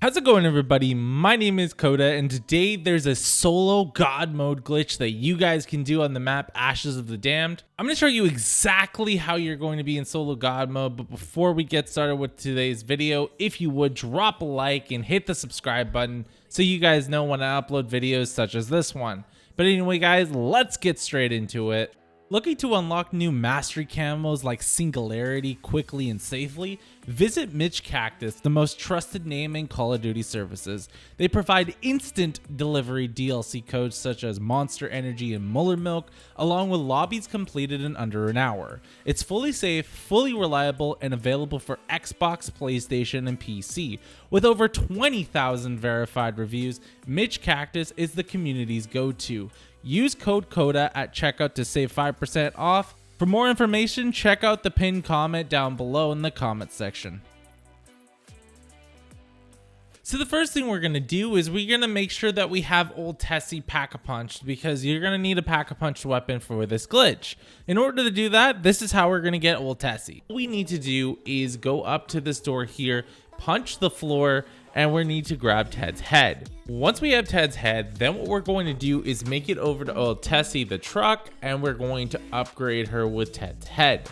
How's it going, everybody? My name is Coda, and today there's a solo god mode glitch that you guys can do on the map Ashes of the Damned. I'm going to show you exactly how you're going to be in solo god mode, but before we get started with today's video, if you would drop a like and hit the subscribe button so you guys know when I upload videos such as this one. But anyway, guys, let's get straight into it. Looking to unlock new mastery camos like Singularity quickly and safely? Visit Mitch Cactus, the most trusted name in Call of Duty services. They provide instant delivery DLC codes such as Monster Energy and Muller Milk, along with lobbies completed in under an hour. It's fully safe, fully reliable, and available for Xbox, PlayStation, and PC. With over 20,000 verified reviews, Mitch Cactus is the community's go-to. Use code CODA at checkout to save 5% off. For more information, check out the pinned comment down below in the comments section. So the first thing we're going to do is we're going to make sure that we have Ol Tessi Pack-a-Punched, because you're going to need a Pack-a-Punched weapon for this glitch. In order to do that, this is how we're going to get Ol Tessi. What we need to do is go up to this door here, punch the floor, and we need to grab Ted's head. Once we have Ted's head, then what we're going to do is make it over to Ol Tessi, the truck, and we're going to upgrade her with Ted's head.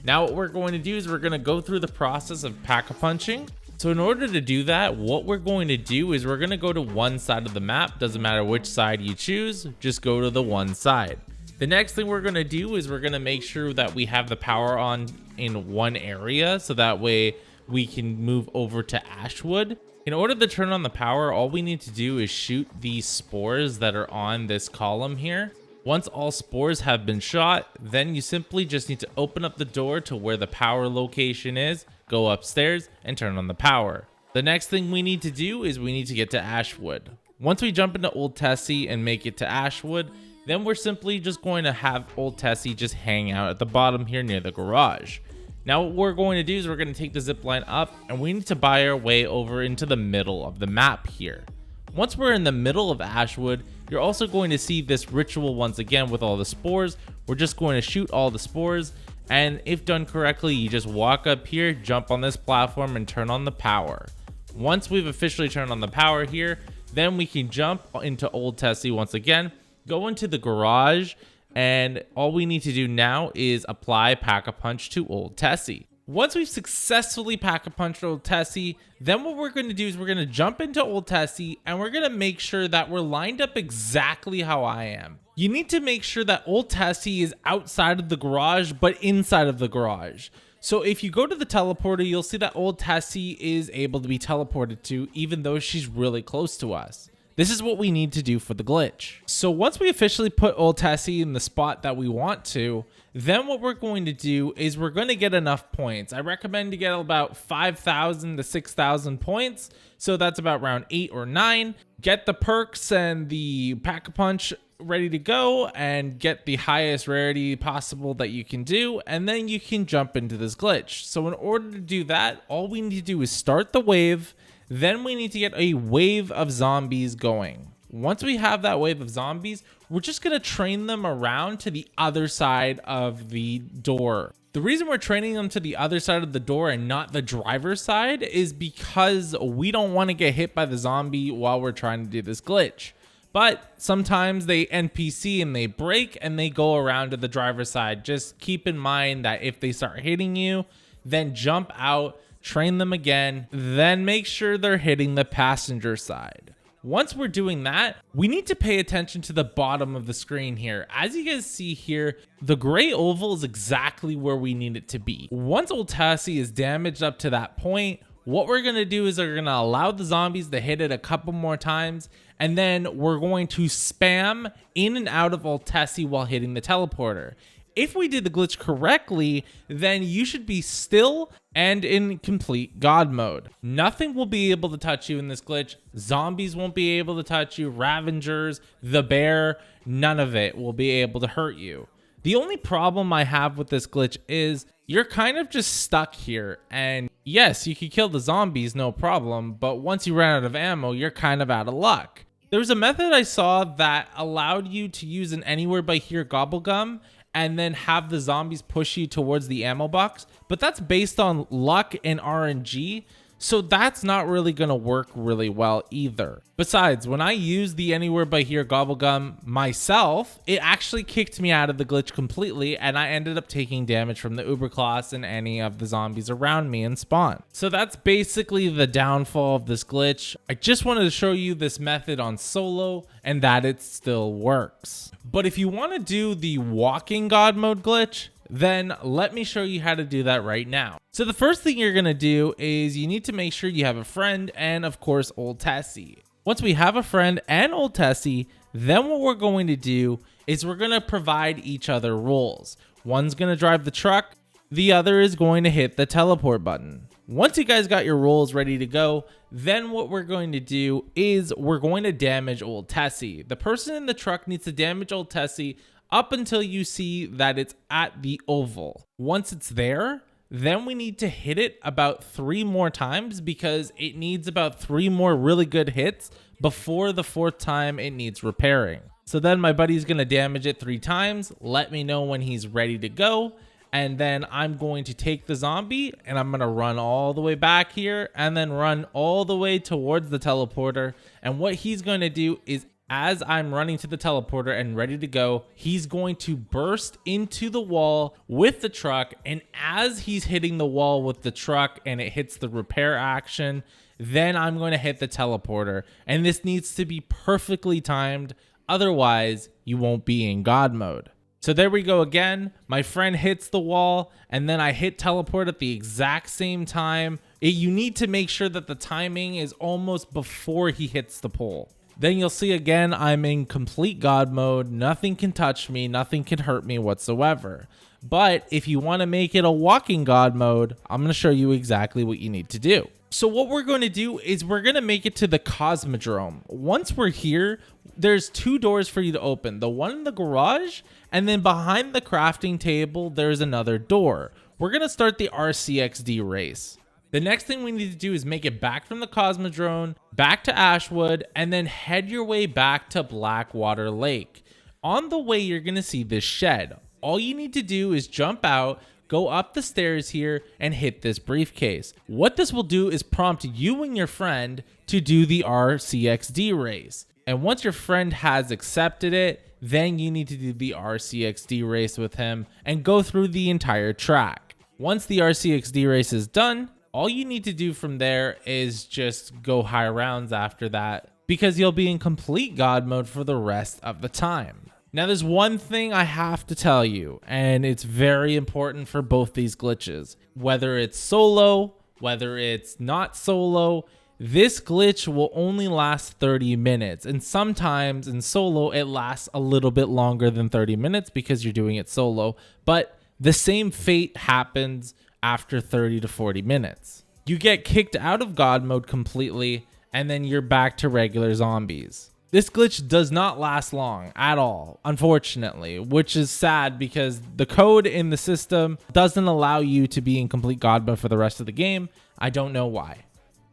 Now what we're going to do is we're going to go through the process of pack-a-punching. So in order to do that, what we're going to do is we're going to go to one side of the map. Doesn't matter which side you choose, just go to the one side. The next thing we're going to do is we're going to make sure that we have the power on in one area, so that way we can move over to Ashwood. In order to turn on the power, all we need to do is shoot these spores that are on this column here. Once all spores have been shot, then you simply just need to open up the door to where the power location is, go upstairs, and turn on the power. The next thing we need to do is we need to get to Ashwood. Once we jump into Ol Tessi and make it to Ashwood, then we're simply just going to have Ol Tessi just hang out at the bottom here near the garage. Now what we're going to do is we're going to take the zip line up, and we need to buy our way over into the middle of the map here. Once we're in the middle of Ashwood, you're also going to see this ritual once again with all the spores. We're just going to shoot all the spores, and if done correctly, you just walk up here, jump on this platform, and turn on the power. Once we've officially turned on the power here, then we can jump into Ol Tessi once again, go into the garage, and all we need to do now is apply Pack-a-Punch to Ol Tessi. Once we've successfully Pack-a-Punched Ol Tessi, then what we're going to do is we're going to jump into Ol Tessi, and we're going to make sure that we're lined up exactly how I am. You need to make sure that Ol Tessi is outside of the garage, but inside of the garage. So if you go to the teleporter, you'll see that Ol Tessi is able to be teleported to, even though she's really close to us. This is what we need to do for the glitch. So once we officially put Ol Tessi in the spot that we want to, then what we're going to do is we're going to get enough points. I recommend to get about 5,000 to 6,000 points. So that's about round 8 or 9. Get the perks and the Pack-a-Punch ready to go and get the highest rarity possible that you can do, and then you can jump into this glitch. So in order to do that, all we need to do is start the wave. Then we need to get a wave of zombies going. Once we have that wave of zombies, we're just going to train them around to the other side of the door. The reason we're training them to the other side of the door and not the driver's side is because we don't want to get hit by the zombie while we're trying to do this glitch. But sometimes they NPC and they break and they go around to the driver's side. Just keep in mind that if they start hitting you, then jump out, train them again, then make sure they're hitting the passenger side. Once we're doing that, we need to pay attention to the bottom of the screen here. As you guys see here, the gray oval is exactly where we need it to be. Once Ol Tessi is damaged up to that point, what we're going to do is we're going to allow the zombies to hit it a couple more times, and then we're going to spam in and out of Ol Tessi while hitting the teleporter. If we did the glitch correctly, then you should be still and in complete God mode. Nothing will be able to touch you in this glitch. Zombies won't be able to touch you. Ravengers, the bear, none of it will be able to hurt you. The only problem I have with this glitch is you're kind of just stuck here. And yes, you can kill the zombies, no problem. But once you run out of ammo, you're kind of out of luck. There was a method I saw that allowed you to use an anywhere by here gobblegum and then have the zombies push you towards the ammo box, but that's based on luck and RNG. So that's not really going to work really well either. Besides, when I used the Anywhere But Here Gobblegum myself, it actually kicked me out of the glitch completely, and I ended up taking damage from the Uberclass and any of the zombies around me in spawn. So that's basically the downfall of this glitch. I just wanted to show you this method on solo and that it still works. But if you want to do the walking God mode glitch, then let me show you how to do that right now. So the first thing you're going to do is you need to make sure you have a friend and of course Ol Tessi. Once we have a friend and Ol Tessi, then what we're going to do is we're going to provide each other roles. One's going to drive the truck, the other is going to hit the teleport button. Once you guys got your roles ready to go, then what we're going to do is we're going to damage Ol Tessi. The person in the truck needs to damage Ol Tessi up until you see that it's at the oval. Once it's there, then we need to hit it about 3 more times because it needs about 3 more really good hits before the 4th time it needs repairing. So then my buddy's going to damage it 3 times, let me know when he's ready to go, and then I'm going to take the zombie and I'm going to run all the way back here and then run all the way towards the teleporter. And what he's going to do is, as I'm running to the teleporter and ready to go, he's going to burst into the wall with the truck. And as he's hitting the wall with the truck and it hits the repair action, then I'm going to hit the teleporter. And this needs to be perfectly timed. Otherwise, you won't be in God mode. So there we go again. My friend hits the wall and then I hit teleport at the exact same time. You need to make sure that the timing is almost before he hits the pole. Then you'll see again, I'm in complete God mode. Nothing can touch me. Nothing can hurt me whatsoever. But if you want to make it a walking God mode, I'm going to show you exactly what you need to do. So what we're going to do is we're going to make it to the Cosmodrome. Once we're here, there's 2 doors for you to open. The one in the garage, and then behind the crafting table, there's another door. We're going to start the RCXD race. The next thing we need to do is make it back from the Cosmodrome, back to Ashwood, and then head your way back to Blackwater Lake. On the way, you're going to see this shed. All you need to do is jump out, go up the stairs here, and hit this briefcase. What this will do is prompt you and your friend to do the RCXD race. And once your friend has accepted it, then you need to do the RCXD race with him and go through the entire track. Once the RCXD race is done, all you need to do from there is just go high rounds after that, because you'll be in complete God mode for the rest of the time. Now there's one thing I have to tell you, and it's very important for both these glitches. Whether it's solo, whether it's not solo, this glitch will only last 30 minutes. And sometimes in solo, it lasts a little bit longer than 30 minutes because you're doing it solo. But the same fate happens after 30 to 40 minutes. You get kicked out of God mode completely, and then you're back to regular zombies. This glitch does not last long at all, unfortunately, which is sad because the code in the system doesn't allow you to be in complete God mode for the rest of the game. I don't know why.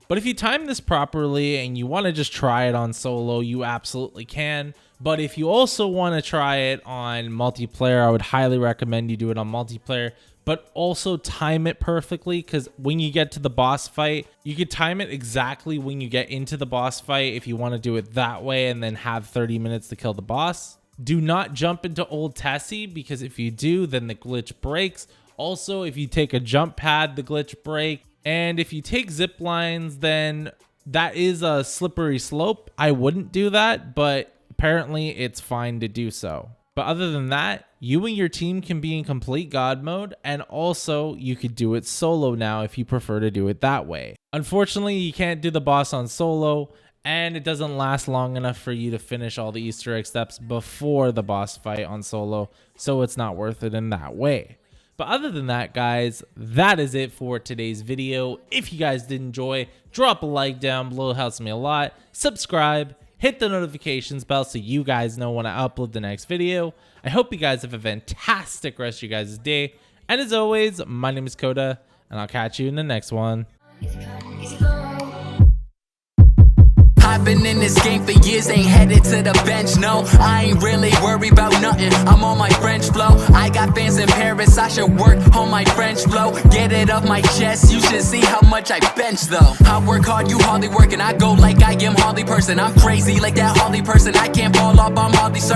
But if you time this properly and you want to just try it on solo, you absolutely can. But if you also want to try it on multiplayer, I would highly recommend you do it on multiplayer, but also time it perfectly, because when you get to the boss fight, you could time it exactly when you get into the boss fight if you want to do it that way and then have 30 minutes to kill the boss. Do not jump into Ol Tessi, because if you do, then the glitch breaks. Also, if you take a jump pad, the glitch breaks. And if you take zip lines, then that is a slippery slope. I wouldn't do that, but apparently it's fine to do so. But other than that, you and your team can be in complete God mode, and also you could do it solo now if you prefer to do it that way. Unfortunately, you can't do the boss on solo, and it doesn't last long enough for you to finish all the Easter egg steps before the boss fight on solo, so it's not worth it in that way. But other than that, guys, that is it for today's video. If you guys did enjoy, drop a like down below, it helps me a lot. Subscribe, hit the notifications bell so you guys know when I upload the next video. I hope you guys have a fantastic rest of your guys' day. And as always, my name is Coda, and I'll catch you in the next one. I've been in this game for years, ain't headed to the bench, no. I ain't really worried about nothing, I'm on my French flow. I got fans in Paris, I should work on my French flow. Get it off my chest, you should see how much I bench though. I work hard, you hardly working, I go like I am Harley person. I'm crazy like that Harley person, I can't fall off, I'm hardly certain.